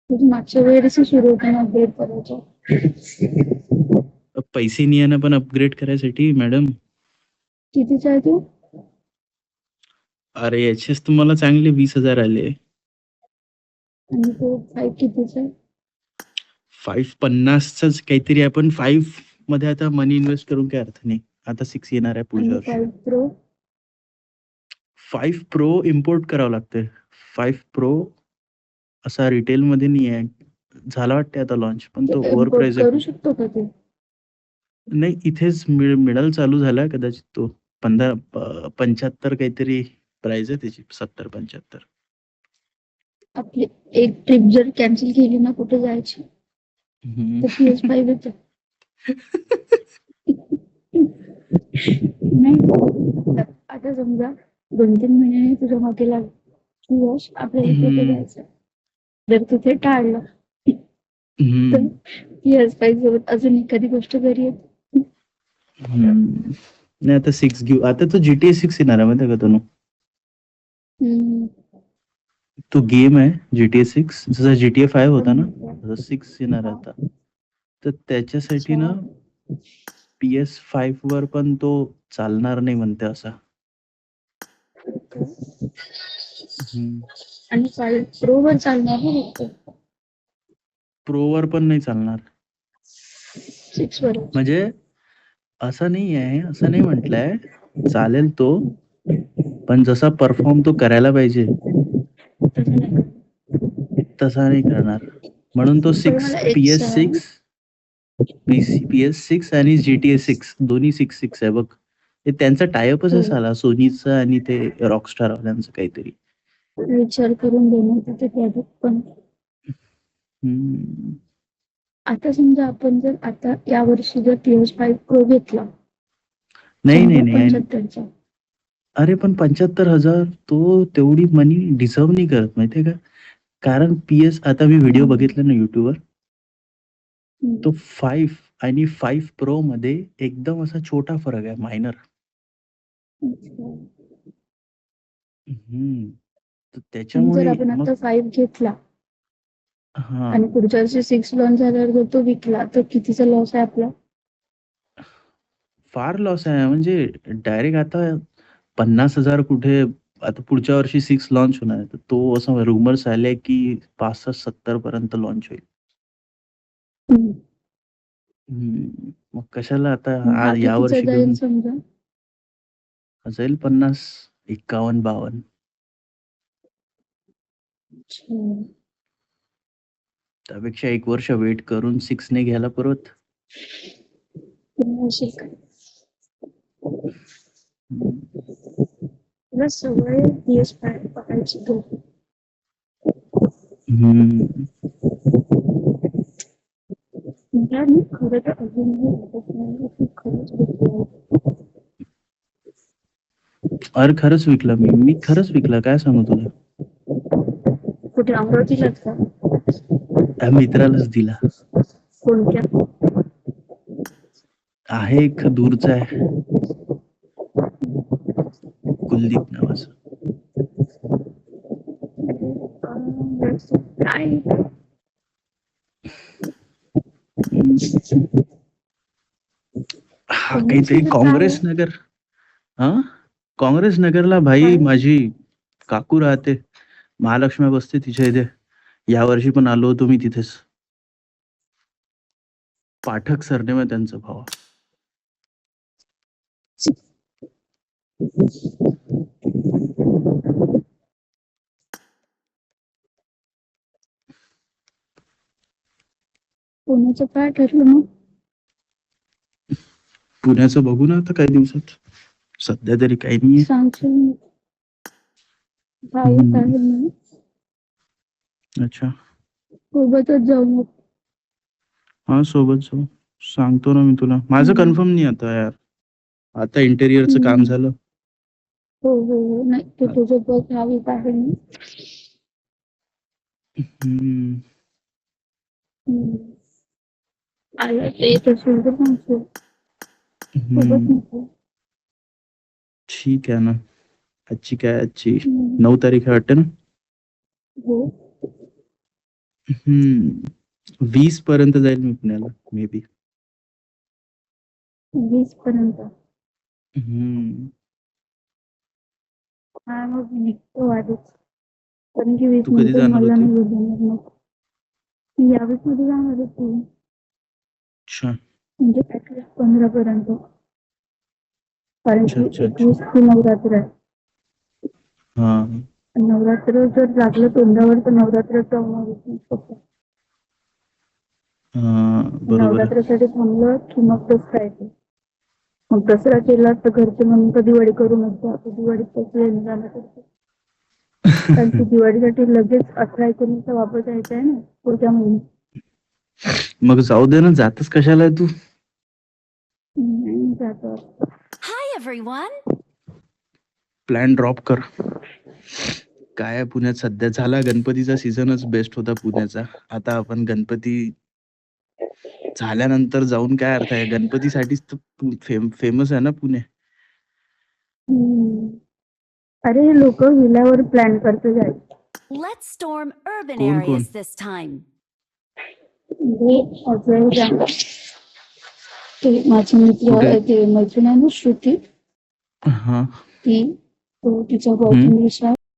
म्हणजे मागच्या वेळेस सुरू होतं ना अपडेट करायचं. पैसे नाही आहे ना पण अपग्रेड करायसाठी मॅडम. कितीचा आहे तू? अरे याचेच तुम्हाला चांगले 20,000 आले. आणि तो 5 कितीचा आहे? 550च काहीतरी आहे, पण 5 मध्ये आता मनी इन्व्हेस्ट करून काही अर्थ नाही. आता 6 येणार आहे पुढच्या आणि वर्षी. 5 प्रो? 5 प्रो इम्पोर्ट करावं लागते. 5 प्रो असा रिटेल मध्ये नाही आहे. झाला वाटते आता लॉन्च, पण ते तो ओव्हर इम्पोर्ट प्राइस आहे करू खूप. शकतो का ते? नाही, इथेच मिळायला चालू झाला कदाचित तो. 75 काहीतरी प्राइस आहे त्याची, 70-75. आपली एक ट्रिप जर कॅन्सल केली ना कुठे जायची, तर PS5 येतं. नाही, आता समजा 2-3 महिन्यांनी तुझ्या मागे लागलं की यश आपल्याला कुठे हम्म, जायचं. जर तिथे टाळलं तर हम्म, PS5 सोबत अजून एखादी गोष्ट घरी येते. नाही आता 6 घेऊ. आता तो GTA 6 येणार आहे माहिती आहे का? हम्म. तो गेम आहे GTA 6, जसा GTA 5 पण होता ना, माहिती आहे. तसा 6 येणार आहे हा. आता. तर त्याच्यासाठी अच्छा. ना PS5 वर पण तो चालणार नाही म्हणते असा. हम्म. आणि 5 प्रो वर चालणार ना फक्त. प्रो वर पण नाही चालणार. 6 वर. म्हणजे असं नाही आहे, असं नाही म्हटलंय. चालेल तो, पण जसा परफॉर्म तो करायला पाहिजे तसं नाही का? तसा नाही करणार. म्हणून तो पण 6 मला एक सांग. PS6 PS6 आणि GTA 6 दोन्ही 6 आहे बघ. ते त्यांचा टायअपच हो, आहे साला, सोनीचं आणि ते रॉकस्टार वाल्यांचं काहीतरी. विचार करून देणार तिथे प्रॉडक्ट पण. हम्म. आता समजा आपण जर आता या वर्षी जर PS5 प्रो घेतला नाही नाही समजा नाही 75चा. अरे पण 75,000 तो तेवढी मनी डिझर्व नाही करत माहितीये का? कारण आता मी व्हिडिओ हम्म. बघितला ना युट्यूबवर. हम्म. तो 5 आणि 5 प्रो मध्ये एकदम असा छोटा फरक आहे, मायनर. अच्छा. हम्म. तर आणि जर त्याच्यामुळे आपण मग आता 5 घेतला हा आणि पुढच्या वर्षी 6 लॉन्च झाल्यावर जर तो विकला तर कितीचा लॉस आहे आपला? फार लॉस आहे. म्हणजे डायरेक्ट आता 50,000 कुठे. आता पुढच्या वर्षी 6 लॉन्च होणार आहे, तर तो असं रुमर्स आले की 65-70 पर्यंत लॉन्च होईल. हम्म. मग कशाला आता हा आज या कितीचा वर्षी जाईल घेऊन. समजा? जाईल 50, 51-52. अच्छा. त्यापेक्षा 1 वर्ष वेट करून 6 ने घ्यायला परत. तुम्ही असेल का? हम्म. तुला सवय PS5 बघायची तो. हम्म. मला मी खरं तर अजूनही वाटत नाही की खरंच घेतलं. अरे खरंच विकला मी खरंच विकला, काय सांगू तुला. कुठे अमरावतीलाच का? त्या मित्रालाच दिला. कोणत्या? आहे एक दूरचा आहे, कुलदीप नावाचा. काय? हम्म. हा काहीतरी काँग्रेसमध्ये काय काँग्रेस आहे? नगर. हा, काँग्रेस नगरला भाई काय? माझी काकू राहते. महालक्ष्मी बसते तिच्या इथे. या वर्षी पण आलो होतो मी तिथेच. पाठक सरनेम आहे त्यांचं भावा. कोणाचं काय ठरलं मग? पुण्याचं बघू ना आता काही दिवसात. सध्या तरी काही नाहीये. सांगशील भाऊ हम्म. आहे म्हणून अच्छा. सोबतच जाऊ मग. हा सोबत जाऊ. सांगतो ना मी तुला. माझं हम्म. कन्फर्म नाही आता यार. आता इंटेरियरचं काम हम्म. झालं. हो हो हो, नाही ते तुझं बघ हवीत आहे मी. हम्म. आलं ते येत असेल तर सांगशील. सोबत हम्म. नको. ठीक आहे ना. आजची काय, आजची हम्म. 9 तारीख आहे वाटते ना. हो. 20 पर्यंत जाईल मी पुण्याला मे बी. 20 पर्यंत. हम्म. हा मग निघतो आधीच. कारण की 20 तू कधी नंतर जाणार मला होती? नाही जमणार मग. मी या वीक मध्ये जाणार होती. अच्छा. म्हणजे ऍटलीस्ट 15 पर्यंत. कारण अच्छा, की अच्छा, अच्छा. 21 ची नवरात्र आहे. हां. नवरात्र जर लागलं तोंडावर तर नवरात्र जाऊन फक्त. हां, बरोबर आहे. नवरात्रासाठी थांबलं की मग दसरा येतो. मग दसरा केला तर घरचे म्हणून का दिवाळी करू नको, आता दिवाळीत पैसे जाणं करतो. कारण की दिवाळीसाठी लगेच 18-19 वापस यायचं आहे ना पुढच्या महिन्यात. मग जाऊ दे ना, जातच कशाला आहे तू? नाही जातो. Hi everyone. प्लॅन ड्रॉप कर. काय आहे पुण्यात सध्या, झाला गणपतीचा सीझनच बेस्ट होता पुण्याचा. आता आपण गणपती झाल्यानंतर जाऊन काय अर्थ आहे? गणपतीसाठीच तर फेमस आहे ना पुणे. अरे लोक विल्यावर प्लॅन करते जायचं. Let's storm urban कोण कोण? areas this time. म्हणजे अजय जाणार. ते माझी मित्र कुठे? ते मैत्रीण आहे ना श्रुती, हां. ती तो तिचा हम्म. बॉयफ्रेंड